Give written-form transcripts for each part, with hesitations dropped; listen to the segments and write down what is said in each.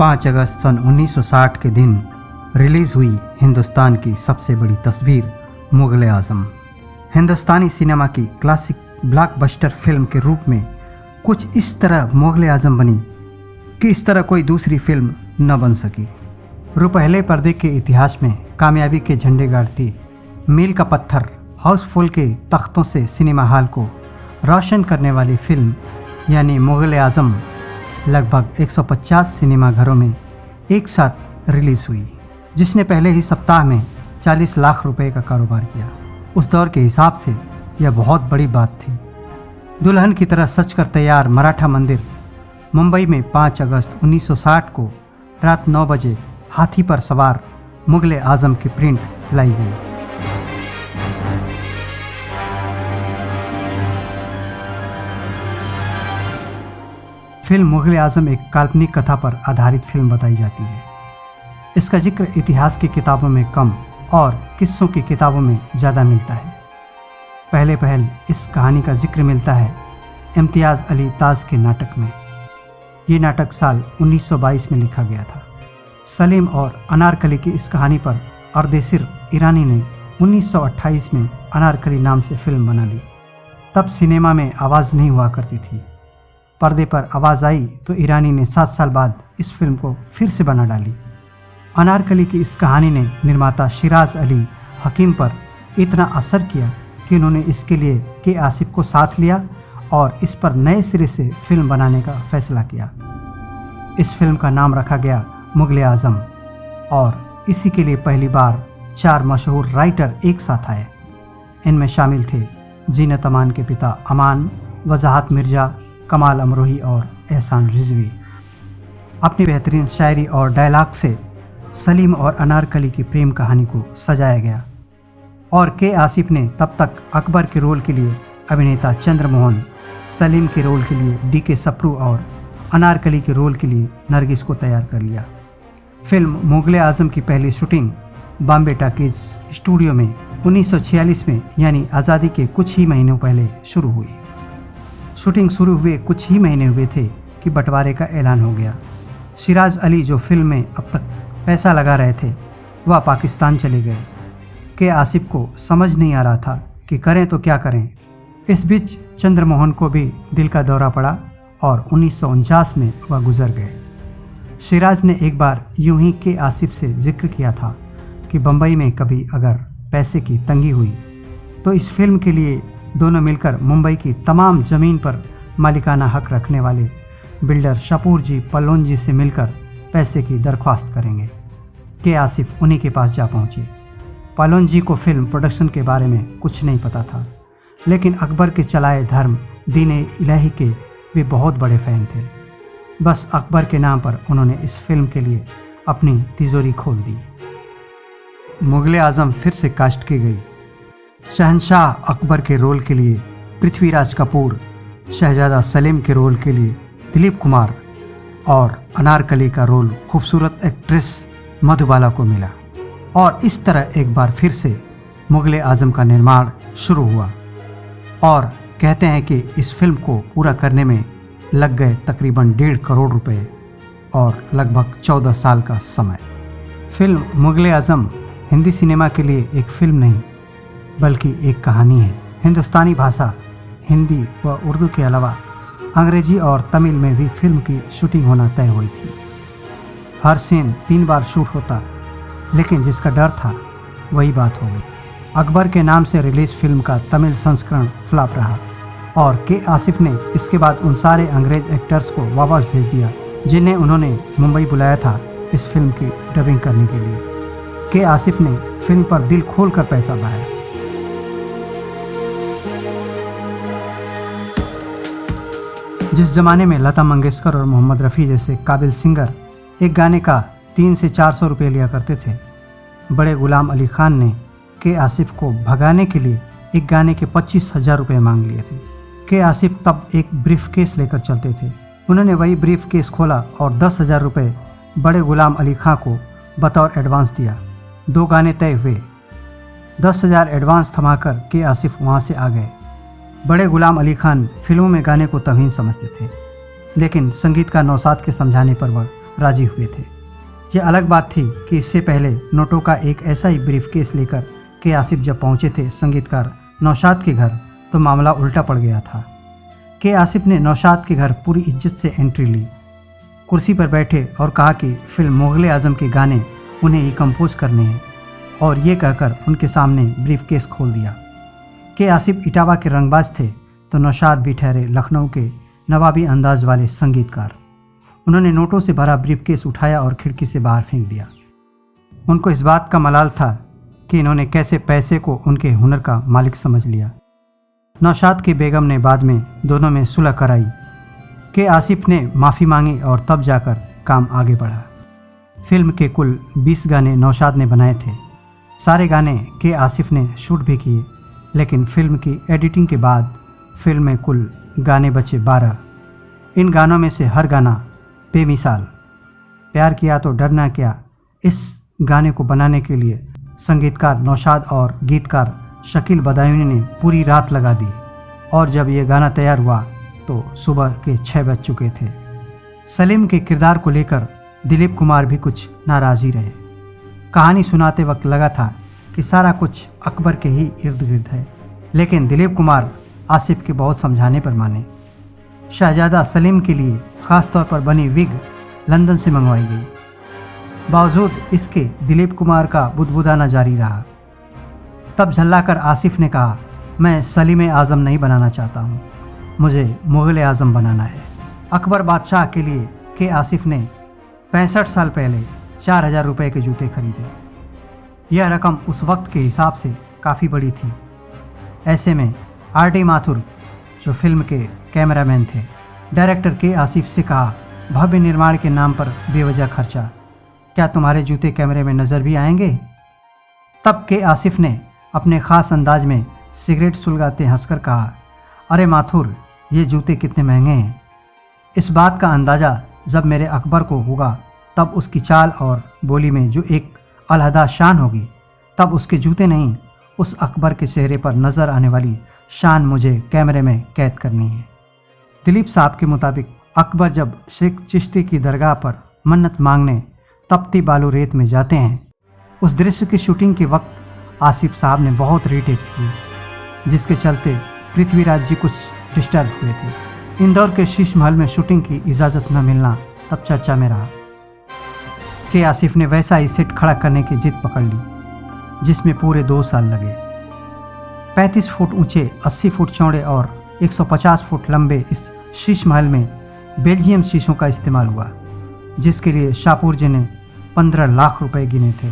5 अगस्त सन 1960 के दिन रिलीज़ हुई हिंदुस्तान की सबसे बड़ी तस्वीर मुग़ल आज़म। हिंदुस्तानी सिनेमा की क्लासिक ब्लॉकबस्टर फिल्म के रूप में कुछ इस तरह मुग़ल आज़म बनी कि इस तरह कोई दूसरी फिल्म न बन सकी। रुपहले पर्दे के इतिहास में कामयाबी के झंडे गाड़ती, मील का पत्थर हाउसफुल के तख्तों से सिनेमा हॉल को रोशन करने वाली फिल्म यानी मुग़ल आज़म लगभग 150 सिनेमाघरों में एक साथ रिलीज़ हुई, जिसने पहले ही सप्ताह में 40 लाख रुपए का कारोबार किया। उस दौर के हिसाब से यह बहुत बड़ी बात थी। दुल्हन की तरह सज कर तैयार मराठा मंदिर मुंबई में 5 अगस्त 1960 को रात 9 बजे हाथी पर सवार मुग़ल आज़म की प्रिंट लाई गई। फिल्म मुग़ल आज़म एक काल्पनिक कथा पर आधारित फिल्म बताई जाती है। इसका जिक्र इतिहास की किताबों में कम और किस्सों की किताबों में ज़्यादा मिलता है। पहले इस कहानी का जिक्र मिलता है इम्तियाज़ अली ताज़ के नाटक में। ये नाटक साल 1922 में लिखा गया था। सलीम और अनारकली की इस कहानी पर अर्देसिर ईरानी ने 1928 में अनारकली नाम से फिल्म बना ली। तब सिनेमा में आवाज़ नहीं हुआ करती थी। पर्दे पर आवाज़ आई तो ईरानी ने 7 साल बाद इस फिल्म को फिर से बना डाली। अनारकली की इस कहानी ने निर्माता शिराज अली हकीम पर इतना असर किया कि उन्होंने इसके लिए के आसिफ को साथ लिया और इस पर नए सिरे से फिल्म बनाने का फैसला किया। इस फिल्म का नाम रखा गया मुग़ल आज़म और इसी के लिए पहली बार 4 मशहूर राइटर एक साथ आए। इनमें शामिल थे जीनत अमान के पिता अमान, वजाहत मिर्ज़ा, कमाल अमरोही और एहसान रिजवी। अपनी बेहतरीन शायरी और डायलॉग से सलीम और अनारकली की प्रेम कहानी को सजाया गया और के आसिफ ने तब तक अकबर के रोल के लिए अभिनेता चंद्रमोहन, सलीम के रोल के लिए डी.के. सप्रू और अनारकली के रोल के लिए नरगिस को तैयार कर लिया। फिल्म मुग़ल आज़म की पहली शूटिंग बॉम्बे टॉकीज स्टूडियो में 1946 में यानी आज़ादी के कुछ ही महीनों पहले शुरू हुई। शूटिंग शुरू हुए कुछ ही महीने हुए थे कि बंटवारे का ऐलान हो गया। शिराज अली जो फिल्म में अब तक पैसा लगा रहे थे वह पाकिस्तान चले गए। के आसिफ को समझ नहीं आ रहा था कि करें तो क्या करें। इस बीच चंद्रमोहन को भी दिल का दौरा पड़ा और 1949 में वह गुजर गए। शिराज ने एक बार यूं ही के आसिफ से जिक्र किया था कि बम्बई में कभी अगर पैसे की तंगी हुई तो इस फिल्म के लिए दोनों मिलकर मुंबई की तमाम ज़मीन पर मालिकाना हक रखने वाले बिल्डर शपूर जी पल्लोन जी से मिलकर पैसे की दरख्वास्त करेंगे। के आसिफ उन्हीं के पास जा पहुँचे। पल्लोन जी को फिल्म प्रोडक्शन के बारे में कुछ नहीं पता था, लेकिन अकबर के चलाए धर्म दीन इलाही के वे बहुत बड़े फ़ैन थे। बस अकबर के नाम पर उन्होंने इस फिल्म के लिए अपनी तिजोरी खोल दी। मुग़ल आज़म फिर से कास्ट की गई। शहंशाह अकबर के रोल के लिए पृथ्वीराज कपूर, शहजादा सलीम के रोल के लिए दिलीप कुमार और अनारकली का रोल खूबसूरत एक्ट्रेस मधुबाला को मिला। और इस तरह एक बार फिर से मुग़ल आज़म का निर्माण शुरू हुआ और कहते हैं कि इस फिल्म को पूरा करने में लग गए तकरीबन 1.5 करोड़ रुपए और लगभग 14 साल का समय। फिल्म मुग़ल आज़म हिंदी सिनेमा के लिए एक फिल्म नहीं बल्कि एक कहानी है। हिंदुस्तानी भाषा हिंदी व उर्दू के अलावा अंग्रेजी और तमिल में भी फिल्म की शूटिंग होना तय हुई थी। हर सीन 3 बार शूट होता, लेकिन जिसका डर था वही बात हो गई। अकबर के नाम से रिलीज फिल्म का तमिल संस्करण फ्लॉप रहा और के आसिफ ने इसके बाद उन सारे अंग्रेज एक्टर्स को वापस भेज दिया जिन्हें उन्होंने मुंबई बुलाया था इस फिल्म की डबिंग करने के लिए। के आसिफ ने फिल्म पर दिल खोल कर पैसा बहाया। जिस ज़माने में लता मंगेशकर और मोहम्मद रफ़ी जैसे काबिल सिंगर एक गाने का 300 से 400 रुपये लिया करते थे, बड़े गुलाम अली खान ने के आसिफ को भगाने के लिए एक गाने के 25,000 रुपये मांग लिए थे। के आसिफ तब एक ब्रीफ केस लेकर चलते थे। उन्होंने वही ब्रीफ केस खोला और 10,000 रुपये बड़े गुलाम अली खान को बतौर एडवांस दिया। 2 गाने तय हुए। 10,000 एडवांस थमाकर के आसिफ वहाँ से आ गए। बड़े गुलाम अली खान फिल्मों में गाने को तौहीन समझते थे, लेकिन संगीतकार नौशाद के समझाने पर वह राजी हुए थे। ये अलग बात थी कि इससे पहले नोटों का एक ऐसा ही ब्रीफकेस लेकर के आसिफ जब पहुंचे थे संगीतकार नौशाद के घर, तो मामला उल्टा पड़ गया था। के आसिफ ने नौशाद के घर पूरी इज्जत से एंट्री ली, कुर्सी पर बैठे और कहा कि फिल्म मुग़ल आज़म के गाने उन्हें ही कंपोज करने हैं, और ये कहकर उनके सामने ब्रीफकेस खोल दिया। के आसिफ इटावा के रंगबाज थे तो नौशाद भी ठहरे लखनऊ के नवाबी अंदाज वाले संगीतकार। उन्होंने नोटों से भरा ब्रीफकेस उठाया और खिड़की से बाहर फेंक दिया। उनको इस बात का मलाल था कि इन्होंने कैसे पैसे को उनके हुनर का मालिक समझ लिया। नौशाद की बेगम ने बाद में दोनों में सुलह कराई। के आसिफ ने माफ़ी मांगी और तब जाकर काम आगे बढ़ा। फिल्म के कुल 20 गाने नौशाद ने बनाए थे। सारे गाने के आसिफ ने शूट भी किए, लेकिन फिल्म की एडिटिंग के बाद फिल्म में कुल गाने बचे 12। इन गानों में से हर गाना बेमिसाल। प्यार किया तो डरना क्या, इस गाने को बनाने के लिए संगीतकार नौशाद और गीतकार शकील बदायूनी ने पूरी रात लगा दी, और जब ये गाना तैयार हुआ तो सुबह के 6 बज चुके थे। सलीम के किरदार को लेकर दिलीप कुमार भी कुछ नाराज़ ही रहे। कहानी सुनाते वक्त लगा था कि सारा कुछ अकबर के ही इर्द गिर्द है, लेकिन दिलीप कुमार आसिफ के बहुत समझाने पर माने। शहजादा सलीम के लिए ख़ास तौर पर बनी विग लंदन से मंगवाई गई। बावजूद इसके दिलीप कुमार का बुदबुदाना जारी रहा। तब झल्लाकर आसिफ ने कहा, मैं सलीम आज़म नहीं बनाना चाहता हूँ, मुझे मुग़ल आज़म बनाना है। अकबर बादशाह के लिए के आसिफ ने 65 साल पहले 4000 रुपये के जूते खरीदे। यह रकम उस वक्त के हिसाब से काफ़ी बड़ी थी। ऐसे में आर.डी. माथुर, जो फिल्म के कैमरामैन थे, डायरेक्टर के आसिफ से कहा, भव्य निर्माण के नाम पर बेवजह खर्चा, क्या तुम्हारे जूते कैमरे में नज़र भी आएंगे? तब के आसिफ ने अपने ख़ास अंदाज में सिगरेट सुलगाते हंसकर कहा, अरे माथुर, ये जूते कितने महंगे हैं। इस बात का अंदाज़ा जब मेरे अकबर को होगा, तब उसकी चाल और बोली में जो एक अलहदा शान होगी, तब उसके जूते नहीं, उस अकबर के चेहरे पर नज़र आने वाली शान मुझे कैमरे में कैद करनी है। दिलीप साहब के मुताबिक अकबर जब शेख चिश्ती की दरगाह पर मन्नत मांगने तपती बालू रेत में जाते हैं, उस दृश्य की शूटिंग के वक्त आसिफ साहब ने बहुत रीटेक की, जिसके चलते पृथ्वीराज जी कुछ डिस्टर्ब हुए थे। इंदौर के शीश महल में शूटिंग की इजाज़त न मिलना तब चर्चा में रहा। के आसिफ ने वैसा ही सेट खड़ा करने की जिद पकड़ ली, जिसमें पूरे 2 साल लगे। 35 फुट ऊंचे, 80 फुट चौड़े और 150 फुट लंबे इस शीश महल में बेल्जियम शीशों का इस्तेमाल हुआ, जिसके लिए शाहपुर जी ने 15 लाख रुपए गिने थे।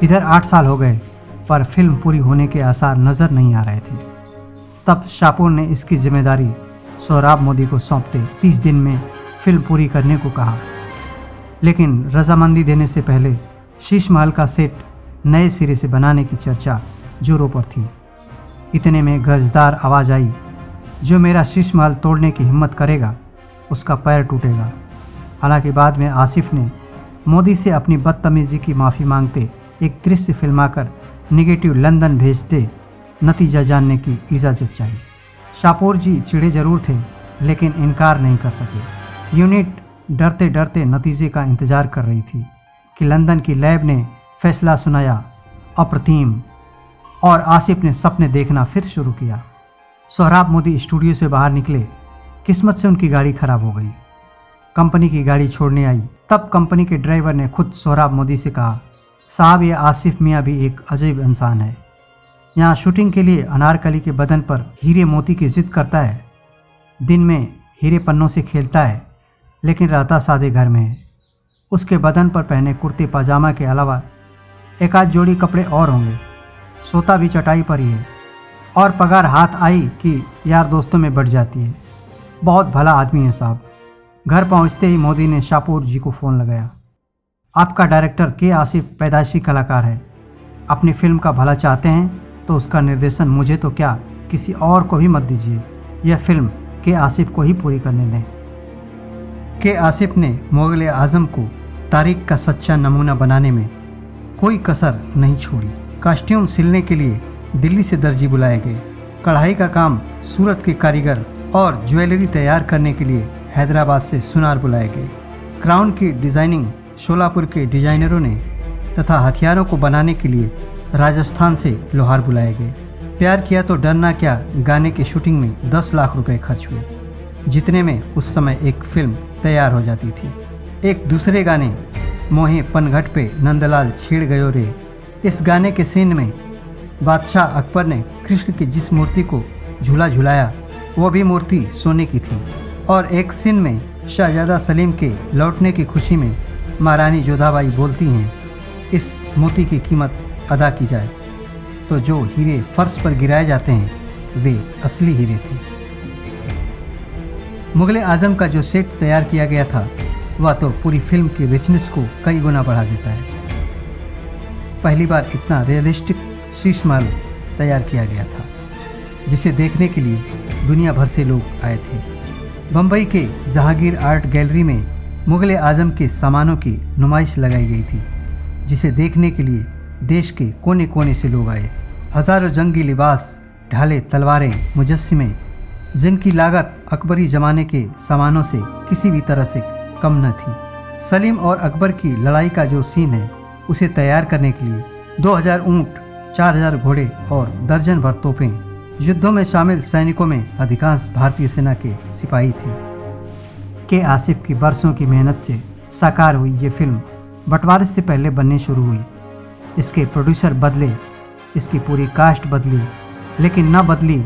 इधर 8 साल हो गए, पर फिल्म पूरी होने के आसार नज़र नहीं आ रहे थे। तब शाहपुर ने इसकी जिम्मेदारी सोहराब मोदी को सौंपते 30 दिन में फिल्म पूरी करने को कहा, लेकिन रजामंदी देने से पहले शीश महल का सेट नए सिरे से बनाने की चर्चा जोरों पर थी। इतने में गरजदार आवाज़ आई, जो मेरा शीश महल तोड़ने की हिम्मत करेगा उसका पैर टूटेगा। हालांकि बाद में आसिफ ने मोदी से अपनी बदतमीज़ी की माफ़ी मांगते एक दृश्य फिल्माकर निगेटिव लंदन भेजते नतीजा जानने की इजाज़त चाहिए। शाहपुर जी चिढ़े जरूर थे, लेकिन इनकार नहीं कर सके। यूनिट डरते डरते नतीजे का इंतज़ार कर रही थी कि लंदन की लैब ने फैसला सुनाया, अप्रतिम, और आसिफ ने सपने देखना फिर शुरू किया। सोहराब मोदी स्टूडियो से बाहर निकले, किस्मत से उनकी गाड़ी खराब हो गई। कंपनी की गाड़ी छोड़ने आई, तब कंपनी के ड्राइवर ने खुद सोहराब मोदी से कहा, साहब, ये आसिफ मियाँ भी एक अजीब इंसान है। यहाँ शूटिंग के लिए अनारकली के बदन पर हीरे मोती की जिद करता है, दिन में हीरे पन्नों से खेलता है, लेकिन रहता सादे घर में है। उसके बदन पर पहने कुर्ते पाजामा के अलावा एक आध जोड़ी कपड़े और होंगे, सोता भी चटाई पर ही है, और पगार हाथ आई कि यार दोस्तों में बढ़ जाती है। बहुत भला आदमी है साहब। घर पहुंचते ही मोदी ने शाहपुर जी को फ़ोन लगाया, आपका डायरेक्टर के आसिफ पैदाइशी कलाकार है, अपनी फिल्म का भला चाहते हैं तो उसका निर्देशन मुझे तो क्या किसी और को भी मत दीजिए, यह फिल्म के आसिफ को ही पूरी करने दें। के आसिफ ने मुग़ल आज़म को तारीख का सच्चा नमूना बनाने में कोई कसर नहीं छोड़ी। कॉस्ट्यूम सिलने के लिए दिल्ली से दर्जी बुलाए गए, कढ़ाई का काम सूरत के कारीगर और ज्वेलरी तैयार करने के लिए हैदराबाद से सुनार बुलाए गए। क्राउन की डिज़ाइनिंग शोलापुर के डिजाइनरों ने तथा हथियारों को बनाने के लिए राजस्थान से लोहार बुलाए गए। प्यार किया तो डरना क्या गाने की शूटिंग में 10 लाख रुपए खर्च हुए, जितने में उस समय एक फिल्म तैयार हो जाती थी। एक दूसरे गाने मोहे पनघट पे नंदलाल छेड़ गयो रे, इस गाने के सीन में बादशाह अकबर ने कृष्ण की जिस मूर्ति को झूला झुलाया वो भी मूर्ति सोने की थी। और एक सीन में शहजादा सलीम के लौटने की खुशी में महारानी जोधाबाई बोलती हैं, इस मोती की कीमत अदा की जाए। तो जो हीरे फर्श पर गिराए जाते हैं वे असली हीरे थे। मुगले आजम का जो सेट तैयार किया गया था वह तो पूरी फिल्म की रिचनेस को कई गुना बढ़ा देता है। पहली बार इतना रियलिस्टिक शीश महल तैयार किया गया था जिसे देखने के लिए दुनिया भर से लोग आए थे। बम्बई के जहांगीर आर्ट गैलरी में मुगले आजम के सामानों की नुमाइश लगाई गई थी, जिसे देखने के लिए देश के कोने कोने से लोग आए। हज़ारों जंगी लिबास, ढाले तलवारें, मुजस्सिमे, जिनकी लागत अकबरी ज़माने के सामानों से किसी भी तरह से कम न थी। सलीम और अकबर की लड़ाई का जो सीन है उसे तैयार करने के लिए 2000 ऊँट, 4000 घोड़े और दर्जन भर तोपें, युद्धों में शामिल सैनिकों में अधिकांश भारतीय सेना के सिपाही थे। के आसिफ की बरसों की मेहनत से साकार हुई ये फिल्म बंटवारे से पहले बननी शुरू हुई। इसके प्रोड्यूसर बदले, इसकी पूरी कास्ट बदली, लेकिन न बदली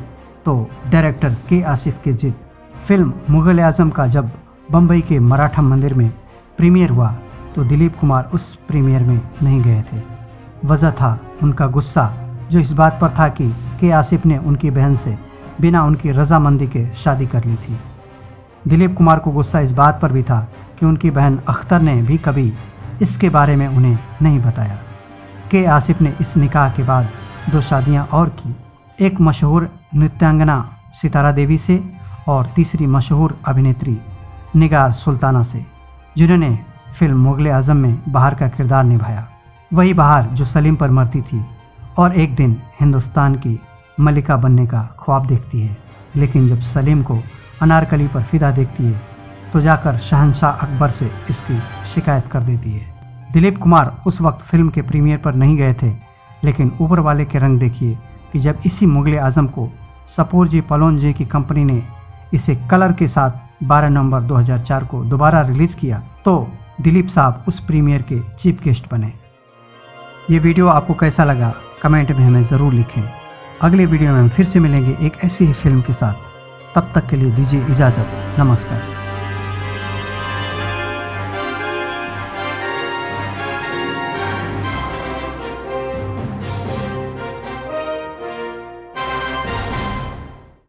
तो डायरेक्टर के आसिफ की जिद। फिल्म मुगल आजम का जब बम्बई के मराठा मंदिर में प्रीमियर हुआ तो दिलीप कुमार उस प्रीमियर में नहीं गए थे। वजह था उनका गुस्सा, जो इस बात पर था कि के आसिफ ने उनकी बहन से बिना उनकी रजामंदी के शादी कर ली थी। दिलीप कुमार को गुस्सा इस बात पर भी था कि उनकी बहन अख्तर ने भी कभी इसके बारे में उन्हें नहीं बताया। के आसिफ ने इस निकाह के बाद 2 शादियां और की, एक मशहूर नृत्यांगना सितारा देवी से और तीसरी मशहूर अभिनेत्री निगार सुल्ताना से, जिन्होंने फिल्म मुगले आजम में बहार का किरदार निभाया। वही बहार जो सलीम पर मरती थी और एक दिन हिंदुस्तान की मलिका बनने का ख्वाब देखती है, लेकिन जब सलीम को अनारकली पर फिदा देखती है तो जाकर शहंशाह अकबर से इसकी शिकायत कर देती है। दिलीप कुमार उस वक्त फिल्म के प्रीमियर पर नहीं गए थे, लेकिन ऊपर वाले के रंग देखिए कि जब इसी मुगले आजम को सपूरजी पलोनजी की कंपनी ने इसे कलर के साथ 12 नवंबर 2004 को दोबारा रिलीज़ किया तो दिलीप साहब उस प्रीमियर के चीफ गेस्ट बने। ये वीडियो आपको कैसा लगा कमेंट में हमें ज़रूर लिखें। अगले वीडियो में हम फिर से मिलेंगे एक ऐसी ही फिल्म के साथ। तब तक के लिए दीजिए इजाज़त। नमस्कार।